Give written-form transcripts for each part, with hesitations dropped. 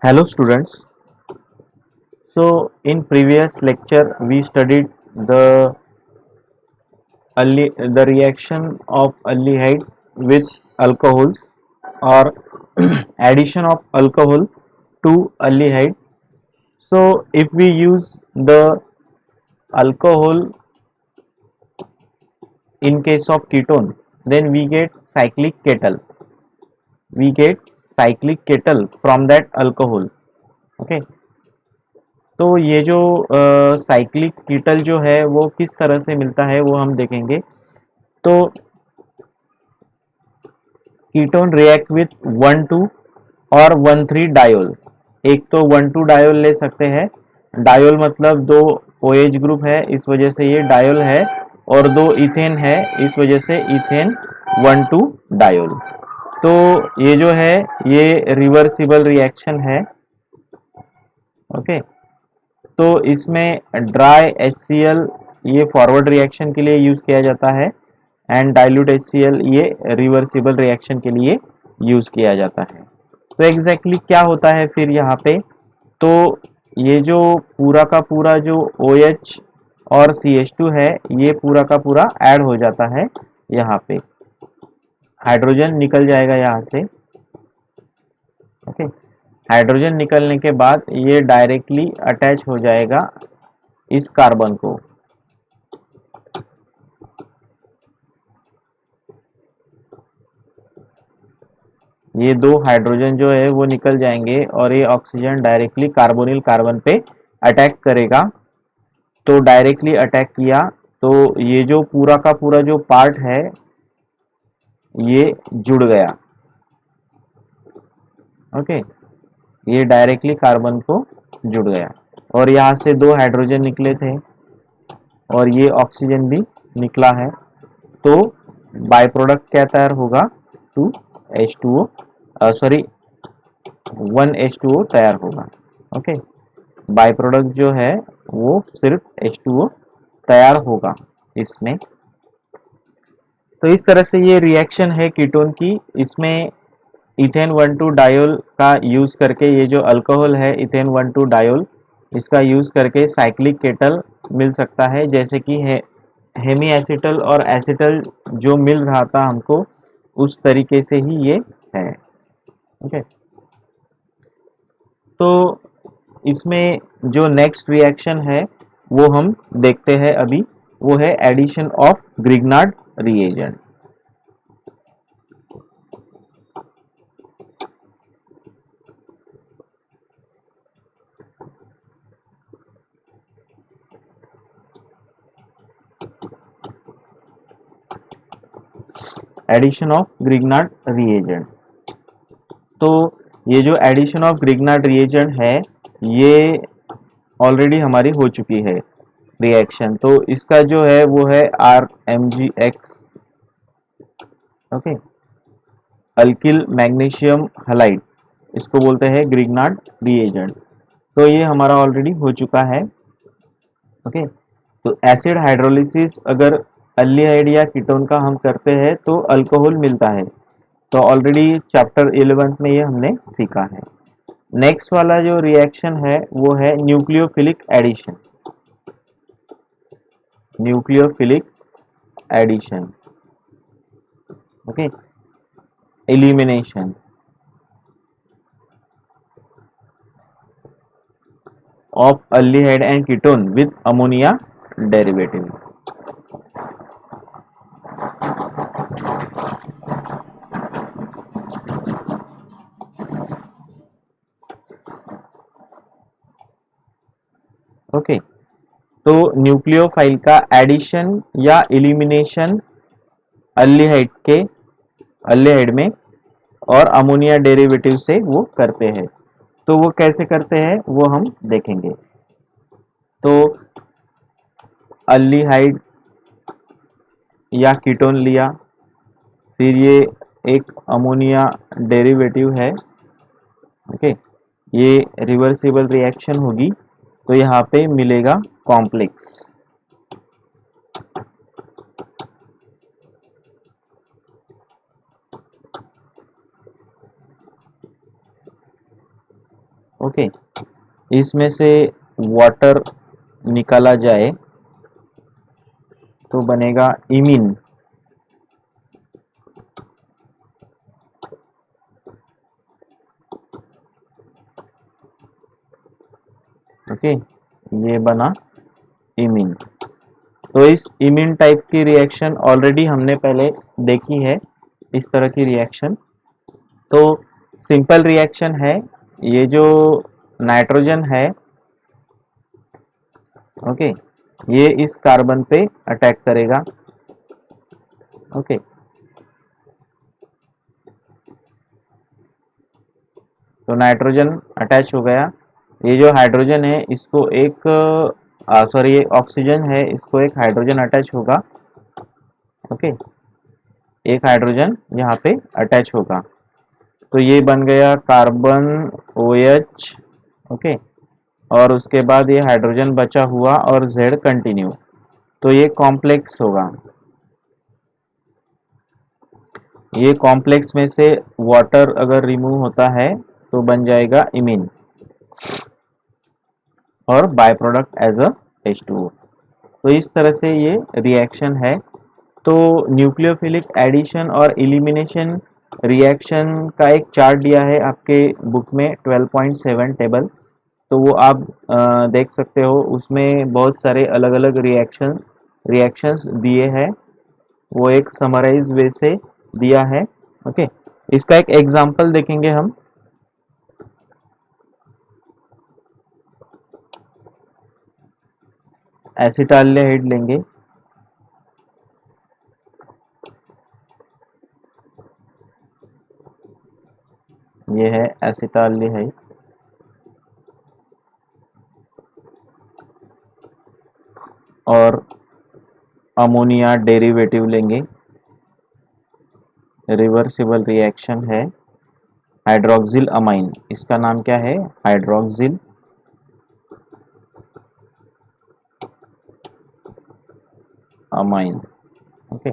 Hello students. So in previous lecture we studied the the reaction of aldehyde with alcohols or addition of alcohol to aldehyde. So if we use the alcohol in case of ketone, then we get cyclic kettle. We get cyclic kettle from that alcohol. Okay. तो ये जो cyclic कीटल जो है वो किस तरह से मिलता है वो हम देखेंगे। तो कीटोन रिएक्ट विथ 1,2 और 1,3 डायोल। एक तो 1,2 डायोल ले सकते हैं। डायोल मतलब दो OH ग्रुप है, इस वजह से ये डायोल है, और दो इथेन है, इस वजह से इथेन 1,2 डायोल। तो ये जो है ये रिवर्सिबल रिएक्शन है। ओके। तो इसमें ड्राई HCl ये फॉरवर्ड रिएक्शन के लिए यूज किया जाता है, एंड डाइल्यूट HCl ये रिवर्सिबल रिएक्शन के लिए यूज किया जाता है। तो एग्जैक्टली क्या होता है फिर यहाँ पे? तो ये जो पूरा का पूरा जो OH और CH2 है, ये पूरा का पूरा ऐड हो जाता है यहाँ पे। हाइड्रोजन निकल जाएगा यहाँ से। ओके। हाइड्रोजन निकलने के बाद ये डायरेक्टली अटैच हो जाएगा इस कार्बन को। ये दो हाइड्रोजन जो है वो निकल जाएंगे और ये ऑक्सीजन डायरेक्टली कार्बोनिल कार्बन पे अटैक करेगा। तो डायरेक्टली अटैक किया तो ये जो पूरा का पूरा जो पार्ट है ये जुड़ गया। ओके। ये डायरेक्टली कार्बन को जुड़ गया और यहाँ से दो हाइड्रोजन निकले थे और ये ऑक्सीजन भी निकला है। तो बाय प्रोडक्ट क्या तैयार होगा? 2H2O, सॉरी 1H2O तैयार होगा। ओके। बाय प्रोडक्ट जो है वो सिर्फ H2O तैयार होगा इसमें। तो इस तरह से ये रिएक्शन है कीटोन की। इसमें इथेन 1,2 डायोल का यूज करके, ये जो अल्कोहल है इथेन 1,2 डायोल, इसका यूज करके साइक्लिक केटल मिल सकता है, जैसे कि है हेमी एसिटल और एसिटल जो मिल रहा था हमको, उस तरीके से ही ये है। ओके। तो इसमें जो नेक्स्ट रिएक्शन है वो हम देखते हैं अभी, वो है addition of Grignard reagent. Addition of Grignard reagent. तो ये जो एडिशन ऑफ ग्रिग्नार्ड रिएजेंट है ये ऑलरेडी हमारी हो चुकी है रिएक्शन। तो इसका जो है वो है RMgX। Okay. Alkyl magnesium halide, इसको बोलते हैं ग्रिग्नार्ड रिएजेंट। तो ये हमारा ऑलरेडी हो चुका है। ओके। तो एसिड हाइड्रोलिसिस अगर अल्डिहाइड या कीटोन का हम करते हैं तो अल्कोहल मिलता है। तो ऑलरेडी चैप्टर 11 में ये हमने सीखा है। नेक्स्ट वाला जो रिएक्शन है वो है nucleophilic addition. Nucleophilic addition. Okay. Elimination of aldehyde and ketone with ammonia derivative. Okay. तो न्यूक्लियोफाइल का एडिशन या एलिमिनेशन अल्डिहाइड के अल्डिहाइड में और अमोनिया डेरिवेटिव से वो करते हैं। तो वो कैसे करते हैं वो हम देखेंगे। तो अल्डिहाइड या कीटोन लिया, फिर ये एक अमोनिया डेरिवेटिव है। ओके। ये रिवर्सिबल रिएक्शन होगी तो यहाँ पे मिलेगा कॉम्प्लेक्स। ओके, इसमें से वाटर निकाला जाए तो बनेगा इमीन। ओके, ये बना इमीन। तो इस इमीन टाइप की रिएक्शन ऑलरेडी हमने पहले देखी है, इस तरह की रिएक्शन। तो सिंपल रिएक्शन है, ये जो नाइट्रोजन है, ओके, ये इस कार्बन पे अटैक करेगा। ओके, तो नाइट्रोजन अटैच हो गया। ये जो हाइड्रोजन है इसको एक सॉरी, ये ऑक्सीजन है, इसको एक हाइड्रोजन अटैच होगा। ओके, एक हाइड्रोजन यहाँ पे अटैच होगा, तो ये बन गया कार्बन OH। ओके, और उसके बाद ये हाइड्रोजन बचा हुआ और Z कंटिन्यू, तो ये कॉम्प्लेक्स होगा। ये कॉम्प्लेक्स में से वाटर अगर रिमूव होता है तो बन जाएगा इमीन और by product as a H2O। तो इस तरह से ये रिएक्शन है। तो न्यूक्लियोफिलिक एडिशन और एलिमिनेशन रिएक्शन का एक चार्ट दिया है आपके बुक में 12.7 टेबल, तो वो आप देख सकते हो। उसमें बहुत सारे अलग अलग रिएक्शंस दिए हैं, वो एक समराइज वे से दिया है। ओके, इसका एक एग्जांपल देखेंगे हम। एसिटाल्डिहाइड लेंगे, ये है एसिटाल्डिहाइड। और अमोनिया डेरिवेटिव लेंगे, रिवर्सिबल रिएक्शन है। हाइड्रोक्सिल अमाइन, इसका नाम क्या है? Hydroxyl amine. ओके,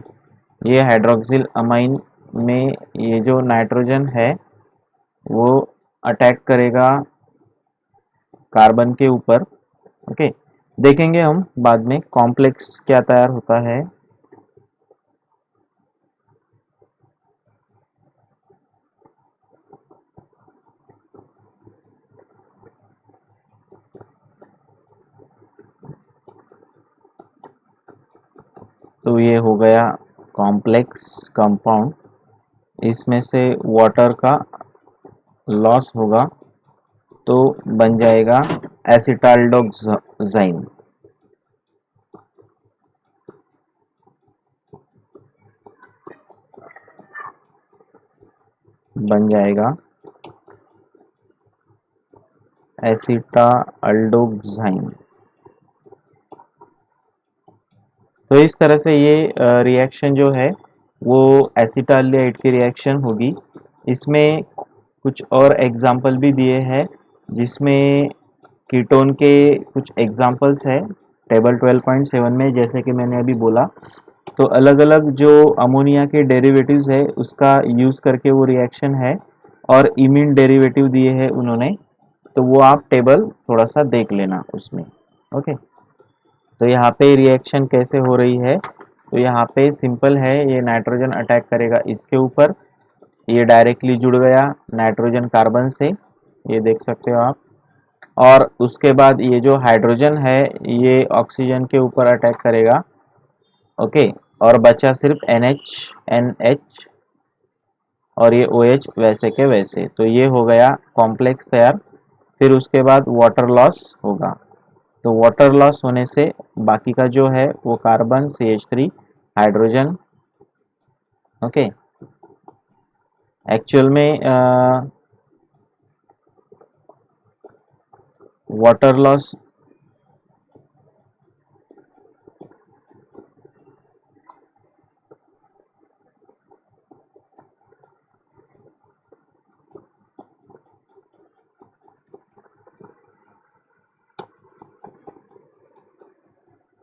ये हाइड्रोक्सिल अमाइन में ये जो नाइट्रोजन है वो अटैक करेगा कार्बन के ऊपर। ओके, देखेंगे हम बाद में कॉम्प्लेक्स क्या तैयार होता है। तो ये हो गया कॉम्प्लेक्स कंपाउंड, इसमें से वाटर का लॉस होगा तो बन जाएगा एसिटाल्डोक्साइन। बन जाएगा एसिटाल्डोक्साइन। तो इस तरह से ये रिएक्शन जो है वो एसिटाल्डिहाइड की रिएक्शन होगी। इसमें कुछ और एग्जाम्पल भी दिए हैं, जिसमें कीटोन के कुछ एग्जाम्पल्स है टेबल 12.7 में, जैसे कि मैंने अभी बोला। तो अलग अलग जो अमोनिया के डेरिवेटिव्स है उसका यूज़ करके वो रिएक्शन है, और इमीन डेरिवेटिव दिए हैं उन्होंने, तो वो आप टेबल थोड़ा सा देख लेना उसमें। ओके, तो यहाँ पे रिएक्शन कैसे हो रही है, तो यहाँ पे सिंपल है, ये नाइट्रोजन अटैक करेगा इसके ऊपर, ये डायरेक्टली जुड़ गया नाइट्रोजन कार्बन से, ये देख सकते हो आप। और उसके बाद ये जो हाइड्रोजन है ये ऑक्सीजन के ऊपर अटैक करेगा। ओके, और बचा सिर्फ NH और ये OH वैसे के वैसे, तो ये हो गया कॉम्प्लेक्स तैयार। फिर उसके बाद वाटर लॉस होगा, तो वाटर लॉस होने से बाकी का जो है वो carbon CH3 hydrogen. Okay, actual में वाटर लॉस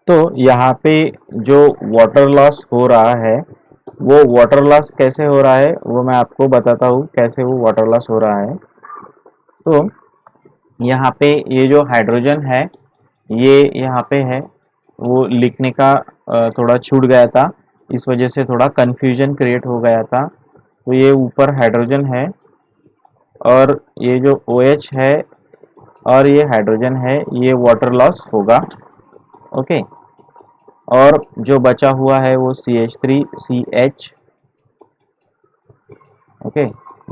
तो यहाँ पे जो वाटर लॉस हो रहा है वो वाटर लॉस कैसे हो रहा है वो मैं आपको बताता हूँ, कैसे वो वाटर लॉस हो रहा है। तो यहाँ पे ये जो हाइड्रोजन है ये यहाँ पे है, वो लिखने का थोड़ा छूट गया था, इस वजह से थोड़ा कंफ्यूजन क्रिएट हो गया था। तो ये ऊपर हाइड्रोजन है और ये जो OH है और ये हाइड्रोजन है, ये वाटर लॉस होगा। ओके, और जो बचा हुआ है वो CH3CH, okay,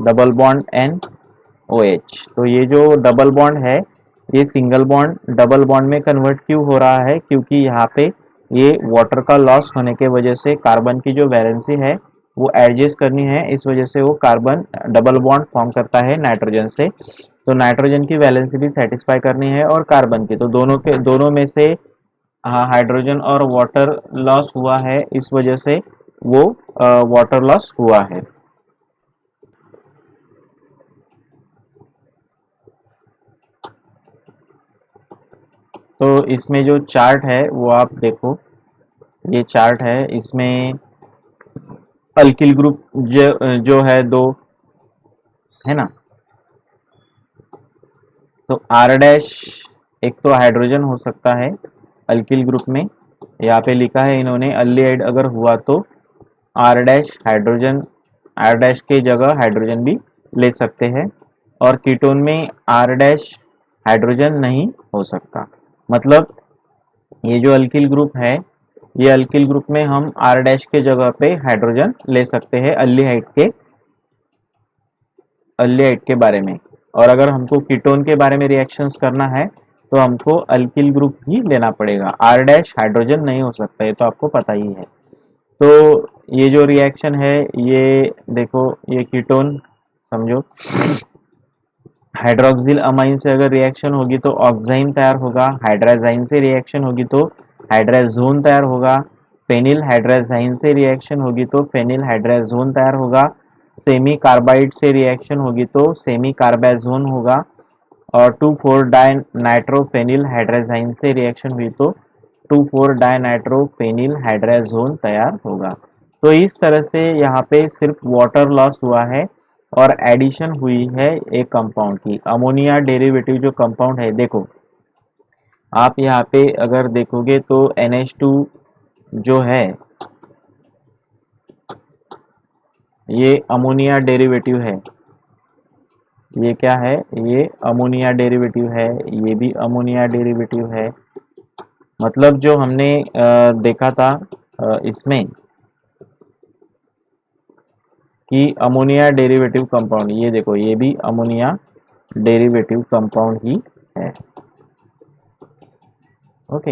double bond NOH। तो ये जो डबल बॉन्ड है ये सिंगल बॉन्ड डबल बॉन्ड में कन्वर्ट क्यों हो रहा है, क्योंकि यहाँ पे ये वाटर का लॉस होने के वजह से कार्बन की जो वैलेंसी है वो एडजस्ट करनी है, इस वजह से वो कार्बन डबल बॉन्ड फॉर्म करता है नाइट्रोजन से। तो नाइट्रोजन की वैलेंसी भी सेटिस्फाई करनी है और कार्बन की, तो दोनों में से हाइड्रोजन और वाटर लॉस हुआ है, इस वजह से वो वाटर लॉस हुआ है। तो इसमें जो चार्ट है वो आप देखो, ये चार्ट है, इसमें अल्किल ग्रुप जो है दो, है ना। तो R डैश एक तो हाइड्रोजन हो सकता है अल्किल ग्रुप में, यहाँ पे लिखा है इन्होंने अल्डिहाइड अगर हुआ तो R dash hydrogen, R dash के जगह हाइड्रोजन भी ले सकते हैं। और कीटोन में R डैश हाइड्रोजन नहीं हो सकता, मतलब ये जो अल्किल ग्रुप है, ये अल्किल ग्रुप में हम R डैश के जगह पे हाइड्रोजन ले सकते हैं अल्डिहाइड के बारे में। और अगर हमको कीटोन के बारे में रिएक्शंस करना है तो हमको अल्किल ग्रुप ही लेना पड़ेगा, R डैश हाइड्रोजन नहीं हो सकता, ये तो आपको पता ही है। तो ये जो रिएक्शन है, ये देखो, ये कीटोन समझो, हाइड्रोक्सिल अमाइन से अगर रिएक्शन होगी तो ऑक्साइन तैयार होगा, हाइड्राजाइन से रिएक्शन होगी तो हाइड्राजोन तैयार होगा, फेनिल हाइड्राजाइन से रिएक्शन होगी तो फेनिल हाइड्राजोन तैयार होगा, सेमी कार्बाइड से रिएक्शन होगी तो सेमी कार्बाजोन होगा, और 2,4 डाई नाइट्रोफेनिल हाइड्राजाइन से रिएक्शन हुई तो 2,4 डाई नाइट्रोफेनिल हाइड्राजोन तैयार होगा। तो इस तरह से यहाँ पे सिर्फ वाटर लॉस हुआ है और एडिशन हुई है एक कंपाउंड की। अमोनिया डेरिवेटिव जो कंपाउंड है, देखो आप यहाँ पे अगर देखोगे तो NH2 जो है ये अमोनिया डेरिवेटिव है, ये क्या है, ये अमोनिया डेरिवेटिव है, ये भी अमोनिया डेरिवेटिव है। मतलब जो हमने देखा था इसमें कि अमोनिया डेरिवेटिव कंपाउंड, ये देखो ये भी अमोनिया डेरिवेटिव कंपाउंड ही है। ओके,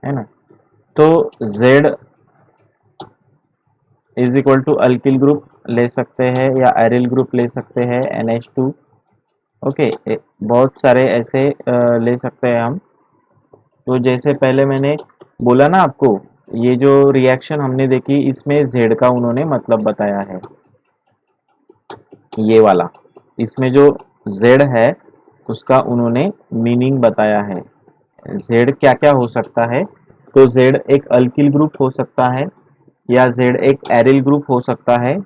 है ना। तो Z is equal to alkyl group ले सकते हैं या एरिल ग्रुप ले सकते हैं NH2। ओके, बहुत सारे ऐसे ले सकते हैं हम। तो जैसे पहले मैंने बोला ना आपको, ये जो रिएक्शन हमने देखी इसमें Z का उन्होंने मतलब बताया है, ये वाला, इसमें जो Z है उसका उन्होंने मीनिंग बताया है। Z क्या क्या हो सकता है, तो Z एक अल्किल ग्रुप हो सकता है या Z एक एरिल ग्रुप हो सकता है।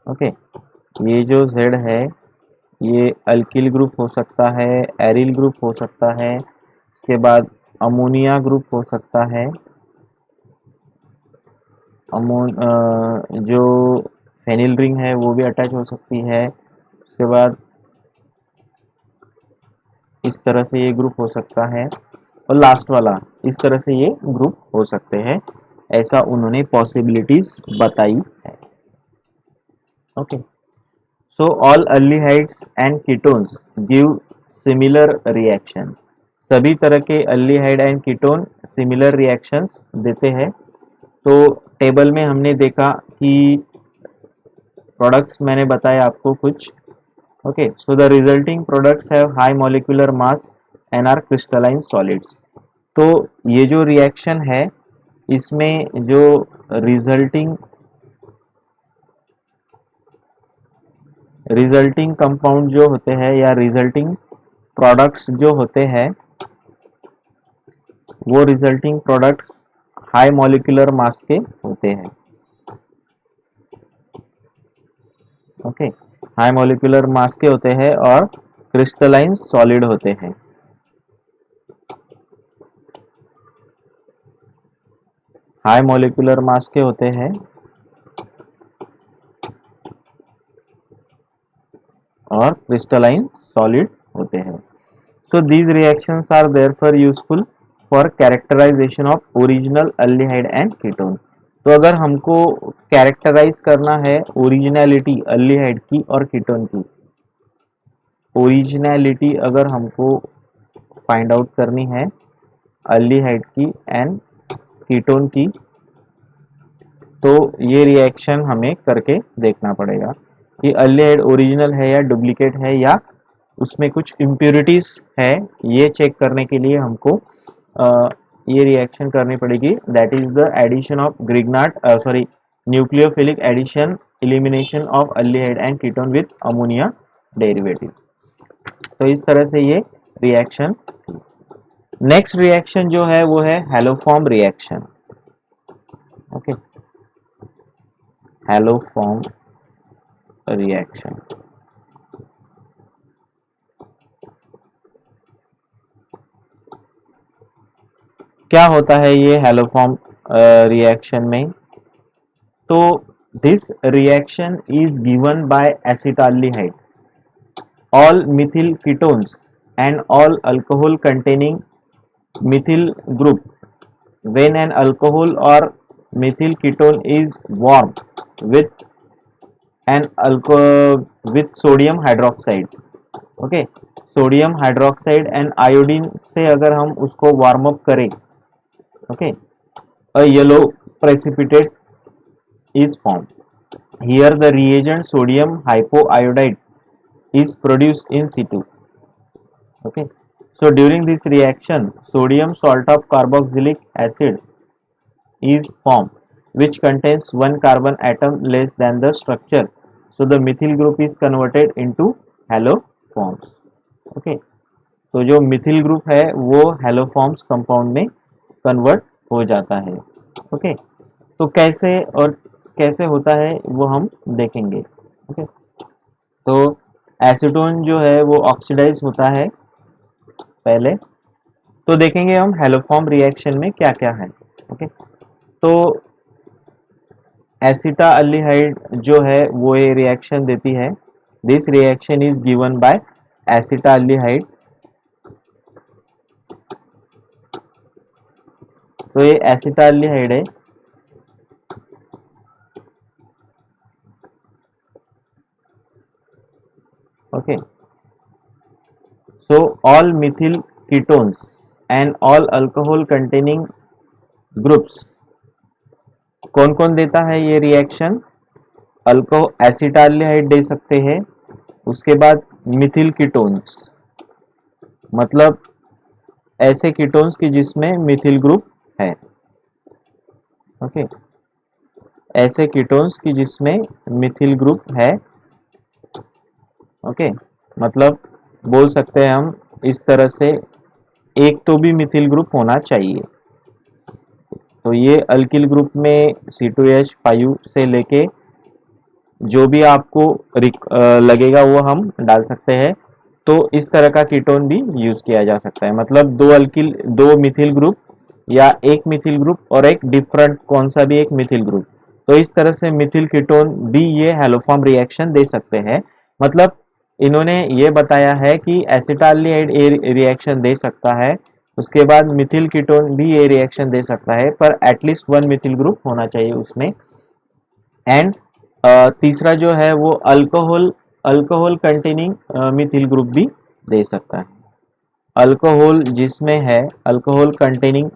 ओके, ये जो Z है ये अल्किल ग्रुप हो सकता है, एरिल ग्रुप हो सकता है, इसके बाद अमोनिया ग्रुप हो सकता है, जो फेनिल रिंग है वो भी अटैच हो सकती है, उसके बाद इस तरह से ये ग्रुप हो सकता है, और लास्ट वाला इस तरह से ये ग्रुप हो सकते हैं, ऐसा उन्होंने पॉसिबिलिटीज बताई है। Okay, so all aldehydes and ketones give similar reaction. सभी तरह के aldehyde and ketone similar reactions देते हैं। तो टेबल में हमने देखा कि प्रोडक्ट्स मैंने बताए आपको कुछ। Okay, so the resulting products have high molecular mass and are crystalline solids. तो ये जो रिएक्शन है इसमें जो रिजल्टिंग रिजल्टिंग कंपाउंड जो होते हैं या रिजल्टिंग प्रोडक्ट्स जो होते हैं, वो रिजल्टिंग प्रोडक्ट्स हाई मॉलिक्यूलर मास के होते हैं। ओके, हाई मॉलिक्यूलर मास के होते हैं और क्रिस्टलाइन सॉलिड होते हैं। हाई मॉलिक्यूलर मास के होते हैं और क्रिस्टलाइन सॉलिड होते हैं। So these reactions are therefore useful for characterization of original aldehyde and ketone। तो अगर हमको कैरेक्टराइज करना है ओरिजिनलिटी अल्डिहाइड की और कीटोन की, ओरिजिनलिटी अगर हमको फाइंड आउट करनी है अल्डिहाइड की एंड कीटोन की, तो ये रिएक्शन हमें करके देखना पड़ेगा कि अल्डिहाइड ओरिजिनल है या डुप्लीकेट है या उसमें कुछ इम्प्योरिटीज है। ये चेक करने के लिए हमको ये रिएक्शन करनी पड़ेगी, that is the addition of Grignard sorry nucleophilic addition elimination of aldehyde and ketone with ammonia derivative. तो इस तरह से ये रिएक्शन। नेक्स्ट रिएक्शन जो है वो है haloform reaction. Okay, haloform reaction. क्या होता है ये हैलोफॉर्म रिएक्शन में? तो this reaction is given by acetaldehyde, all methyl ketones and all alcohol containing methyl group when an alcohol or methyl ketone is warmed with an alcohol with sodium hydroxide। Okay, sodium hydroxide and iodine से अगर हम उसको warm up करें, okay, a yellow precipitate is formed। Here the reagent sodium hypoiodide is produced in situ। Okay, so during this reaction, sodium salt of carboxylic acid is formed, which contains one carbon atom less than the structure. So the methyl group is converted into haloforms। Okay, तो जो methyl group है वो हेलोफॉर्म्स compound में convert हो जाता है। Okay, तो कैसे और कैसे होता है वो हम देखेंगे। ओके, तो एसीटोन जो है वो ऑक्सीडाइज होता है पहले, तो देखेंगे हम हेलोफॉर्म रिएक्शन में क्या क्या है। ओके, तो एसिटाल्डिहाइड जो है वो ये रिएक्शन देती है। This reaction is given by acetaldehyde. तो ये एसिटाल्डिहाइड है। Okay, so all methyl ketones and all alcohol containing groups, कौन कौन देता है ये रिएक्शन? एसिटाल्डिहाइड दे सकते हैं, उसके बाद मिथिल कीटोन्स, मतलब ऐसे कीटोन्स की जिसमें मिथिल ग्रुप है। ओके, ऐसे कीटोन्स की जिसमें मिथिल ग्रुप है। ओके, मतलब बोल सकते हैं हम इस तरह से, एक तो भी मिथिल ग्रुप होना चाहिए। तो ये अल्किल ग्रुप में C2H5 से लेके जो भी आपको लगेगा वो हम डाल सकते हैं। तो इस तरह का कीटोन भी यूज किया जा सकता है, मतलब दो मिथिल ग्रुप या एक मिथिल ग्रुप और एक डिफरेंट कौन सा भी एक मिथिल ग्रुप। तो इस तरह से मिथिल कीटोन भी ये हेलोफॉर्म रिएक्शन दे सकते हैं। मतलब इन्होंने ये बताया है कि एसिटाल्डिहाइड ए रिएक्शन दे सकता है, उसके बाद मिथिल कीटोन भी ये रिएक्शन दे सकता है, पर एटलीस्ट वन मिथिल ग्रुप होना चाहिए उसमें। एंड तीसरा जो है वो alcohol alcohol containing methyl group भी दे सकता है। अल्कोहल जिसमें है अल्कोहल कंटेनिंग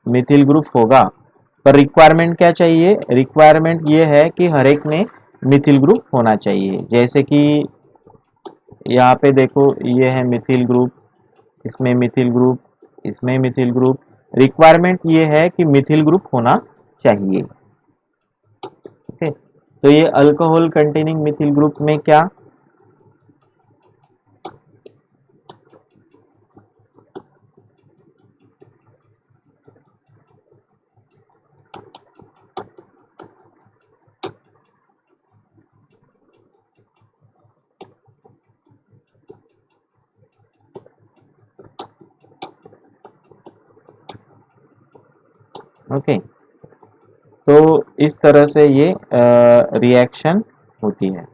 मिथिल ग्रुप होगा, पर रिक्वायरमेंट क्या चाहिए? रिक्वायरमेंट ये है कि हर एक में मिथिल ग्रुप होना चाहिए। जैसे कि यहाँ पे देखो ये है मिथिल ग्रुप, इसमें मिथिल ग्रुप, इसमें मिथिल ग्रुप। रिक्वायरमेंट ये है कि मिथिल ग्रुप होना चाहिए। ओके, तो ये अल्कोहल कंटेनिंग मिथिल ग्रुप में क्या? ओके, तो इस तरह से ये रिएक्शन होती है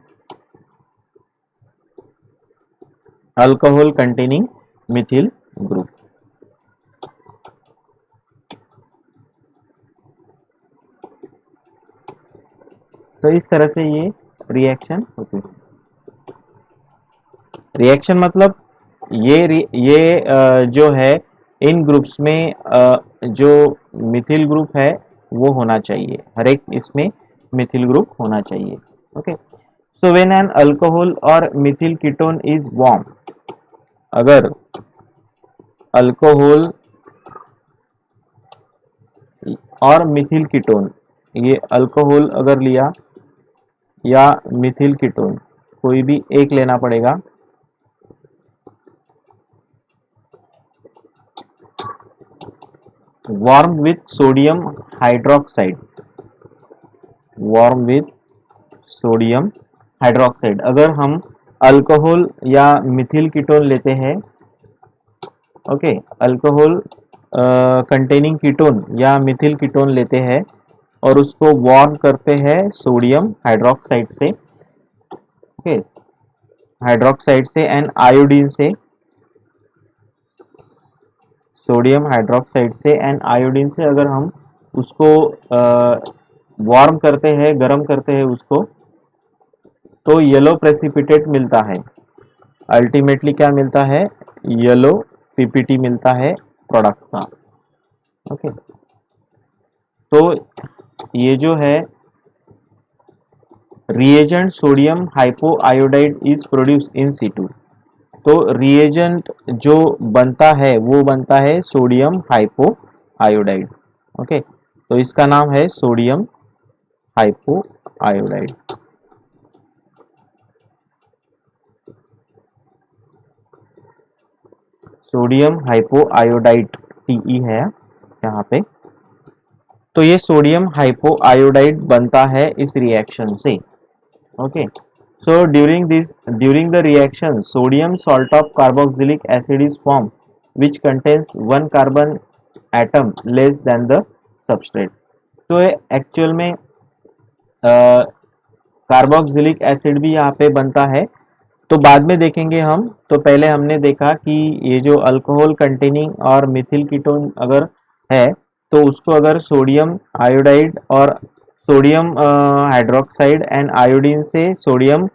अल्कोहल कंटेनिंग मिथिल ग्रुप। तो इस तरह से ये रिएक्शन होती है। रिएक्शन मतलब ये जो है इन ग्रुप्स में जो मिथिल ग्रुप है वो होना चाहिए, हर एक इसमें मिथिल ग्रुप होना चाहिए। Okay, so when an alcohol और मिथिल कीटोन इज वार्म, अगर अल्कोहल और मिथिल कीटोन, ये अल्कोहल अगर लिया या मिथिल कीटोन, कोई भी एक लेना पड़ेगा, warm with sodium hydroxide, warm with sodium hydroxide, अगर हम अल्कोहल या मिथिल कीटोन लेते हैं, ओके, अल्कोहल कंटेनिंग कीटोन या मिथिल कीटोन लेते हैं और उसको वार्म करते हैं सोडियम हाइड्रोक्साइड से, ओके, हाइड्रोक्साइड से एंड आयोडीन से, सोडियम हाइड्रोक्साइड से एंड आयोडीन से अगर हम उसको वार्म करते हैं, गर्म करते हैं उसको, तो येलो प्रेसिपिटेट मिलता है। अल्टीमेटली क्या मिलता है? येलो पीपीटी मिलता है प्रोडक्ट का। ओके, तो ये जो है reagent sodium hypoiodide is produce in situ, तो रिएजेंट जो बनता है वो बनता है सोडियम हाइपोआयोडाइड। ओके, तो इसका नाम है सोडियम हाइपोआयोडाइड। सोडियम हाइपोआयोडाइड टीई है यहाँ पे। तो ये सोडियम हाइपोआयोडाइड बनता है इस रिएक्शन से। Okay, so during the reaction sodium salt of carboxylic acid is formed which contains one carbon atom less than the substrate। तो एक्चुअल में कार्बोक्सिलिक एसिड भी यहाँ पे बनता है, तो बाद में देखेंगे हम। तो पहले हमने देखा कि ये जो अल्कोहल कंटेनिंग और मिथिल कीटोन अगर है, तो उसको अगर सोडियम आयोडाइड और सोडियम हाइड्रोक्साइड एंड आयोडीन से सोडियम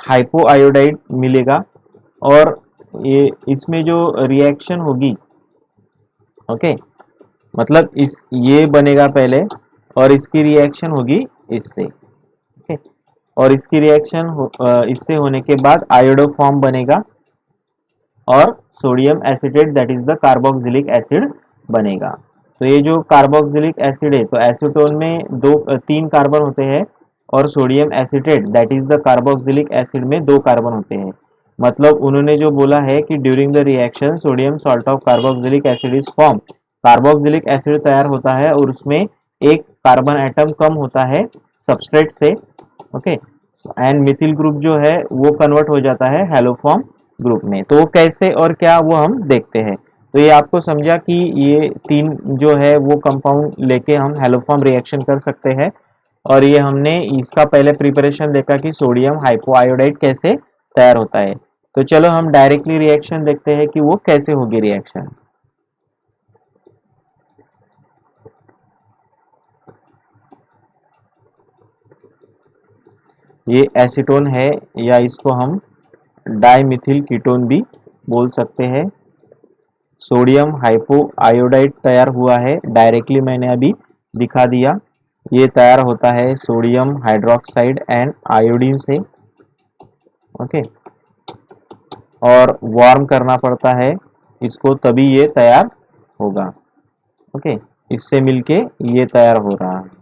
हाइपोआयोडाइड मिलेगा, और ये इसमें जो रिएक्शन होगी, ओके, मतलब इस ये बनेगा पहले और इसकी रिएक्शन होगी इससे, ओके, और इसकी रिएक्शन इससे होने के बाद आयोडो फॉर्म बनेगा और sodium acetate that is the carboxylic acid बनेगा। तो ये जो कार्बोक्सिलिक एसिड है, तो एसीटोन में तीन कार्बन होते हैं और sodium acetate that is the carboxylic acid में दो कार्बन होते हैं। मतलब उन्होंने जो बोला है कि during the reaction sodium salt of carboxylic acid is form, carboxylic acid तैयार होता है और उसमें एक कार्बन एटम कम होता है सबस्ट्रेट से, ओके, एंड मिथिल ग्रुप जो है वो कन्वर्ट हो जाता है हेलोफॉर्म ग्रुप में। तो वो कैसे और क्या वो हम देखते हैं। तो ये आपको समझा कि ये तीन जो है वो कंपाउंड लेके हम हेलोफॉर्म रिएक्शन कर सकते हैं, और ये हमने इसका पहले प्रिपरेशन देखा कि सोडियम हाइपोआयोडाइड कैसे तैयार होता है। तो चलो हम डायरेक्टली रिएक्शन देखते हैं कि वो कैसे होगी रिएक्शन। ये एसीटोन है या इसको हम डाइमिथिल कीटोन भी बोल सकते हैं। सोडियम हाइपोआयोडाइड तैयार हुआ है, डायरेक्टली मैंने अभी दिखा दिया। ये तैयार होता है सोडियम हाइड्रोक्साइड एंड आयोडीन से, ओके, और वार्म करना पड़ता है इसको तभी ये तैयार होगा, ओके, इससे मिलके ये तैयार हो रहा है।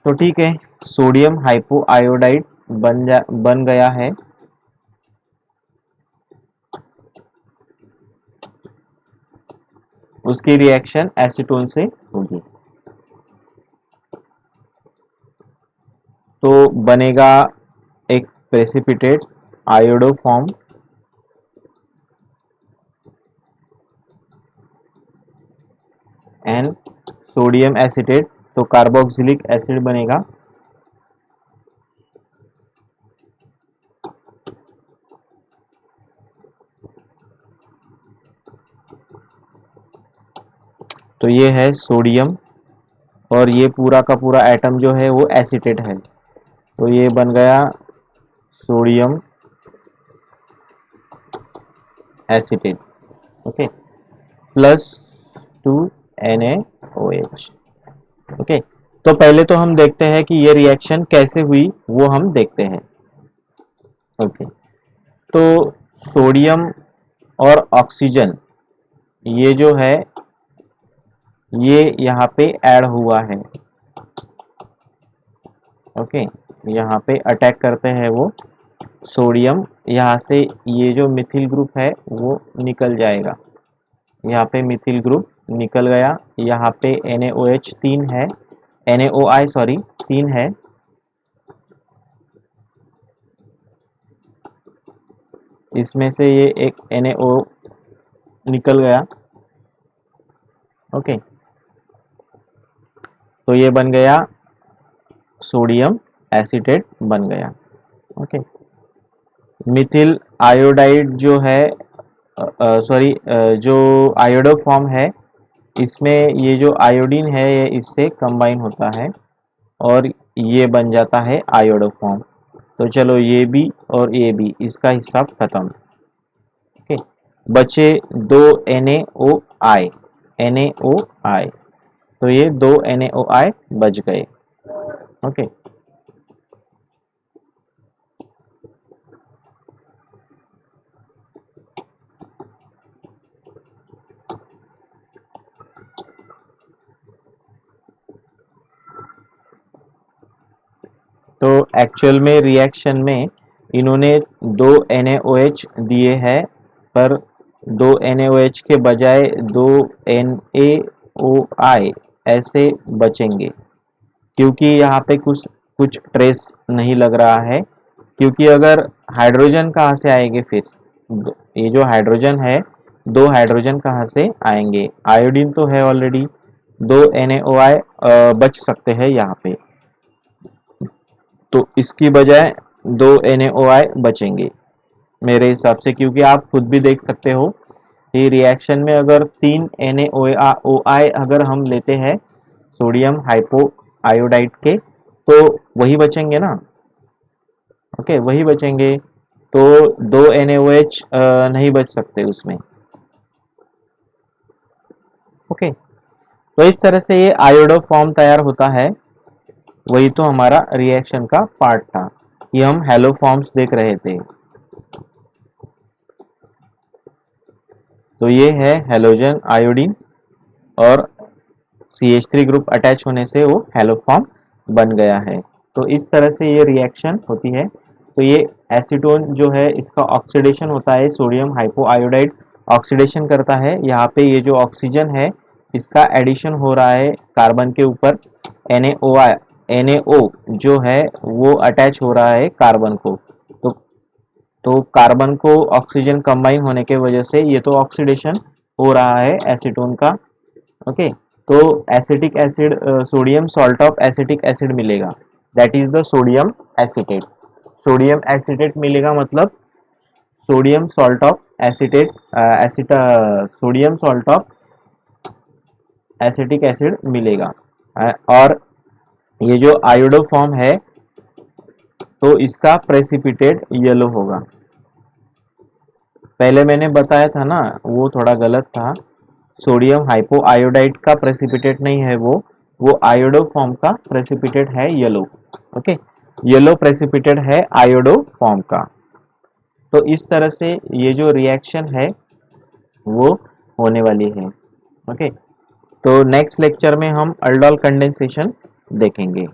तो ठीक है, सोडियम हाइपोआयोडाइड बन गया है। उसकी रिएक्शन एसीटोन से होगी, तो बनेगा एक precipitate iodo form, and sodium acetate, तो कार्बोक्सिलिक एसिड बनेगा। तो ये है सोडियम, और ये पूरा का पूरा एटम जो है वो एसीटेट है, तो ये बन गया sodium acetate. Okay, plus 2NaOH। Okay, तो पहले तो हम देखते हैं कि ये रिएक्शन कैसे हुई, वो हम देखते हैं। ओके, तो सोडियम और ऑक्सीजन ये जो है ये यहाँ पे ऐड हुआ है। ओके, यहाँ पे अटैक करते हैं वो सोडियम, यहाँ से ये जो मिथिल ग्रुप है वो निकल जाएगा, यहाँ पे मिथिल ग्रुप निकल गया, यहाँ पे NaOH 3 है, NaOI सॉरी 3 है, इसमें से ये एक NaO निकल गया। ओके, तो ये बन गया सोडियम एसीटेट बन गया। ओके, मिथिल आयोडाइड जो है सॉरी जो आयोडो फॉर्म है, इसमें ये जो आयोडीन है ये इससे कंबाइन होता है और ये बन जाता है आयोडो फॉर्म। तो चलो ये भी और ये भी, इसका हिसाब खत्म। ओके, बचे दो NaOI, NaOI, तो ये दो NaOI बच गए। ओके, तो एक्चुअल में रिएक्शन में इन्होंने दो NaOH दिए हैं, पर दो NaOH के बजाय दो NaOI ऐसे बचेंगे, क्योंकि यहाँ पे कुछ कुछ ट्रेस नहीं लग रहा है। क्योंकि अगर हाइड्रोजन कहाँ से आएंगे फिर, ये जो हाइड्रोजन है, दो हाइड्रोजन कहाँ से आएंगे, आयोडीन तो है ऑलरेडी, दो NaOI बच सकते हैं यहाँ पे, तो इसकी बजाय दो NaOI बचेंगे मेरे हिसाब से। क्योंकि आप खुद भी देख सकते हो कि रिएक्शन में अगर तीन NaOI अगर हम लेते हैं सोडियम हाइपो आयोडाइड के, तो वही बचेंगे ना। ओके, वही बचेंगे, तो दो NaOH नहीं बच सकते उसमें। ओके, तो इस तरह से ये आयोडो फॉर्म तैयार होता है। वही तो हमारा रिएक्शन का पार्ट था, ये हम हेलो फॉर्म्स देख रहे थे। तो ये है हेलोजन आयोडीन, और CH3 ग्रुप अटैच होने से वो हेलो फॉर्म बन गया है। तो इस तरह से ये रिएक्शन होती है। तो ये एसीटोन जो है इसका ऑक्सीडेशन होता है, सोडियम हाइपोआयोडाइड ऑक्सीडेशन करता है। यहाँ पे ये जो ऑक्सीजन है इसका एडिशन हो रहा है कार्बन के ऊपर, NaO जो है वो अटैच हो रहा है कार्बन को। तो कार्बन को ऑक्सीजन कंबाइन होने के वजह से ये तो ऑक्सीडेशन हो रहा है एसीटोन का। ओके, तो acetic acid sodium salt of acetic acid मिलेगा, that is the sodium acetate. Sodium acetate मिलेगा मतलब sodium salt of acetate sodium salt of acetic acid मिलेगा। और ये जो आयोडो फॉर्म है तो इसका प्रेसिपिटेट येलो होगा। पहले मैंने बताया था ना, वो थोड़ा गलत था, सोडियम हाइपोआयोडाइड का प्रेसिपिटेट नहीं है वो आयोडो फॉर्म का प्रेसिपिटेट है येलो। ओके, येलो प्रेसिपिटेट है आयोडो फॉर्म का। तो इस तरह से ये जो रिएक्शन है वो होने वाली है। ओके, तो नेक्स्ट लेक्चर में हम अल्डोल कंडेंसेशन देखेंगे।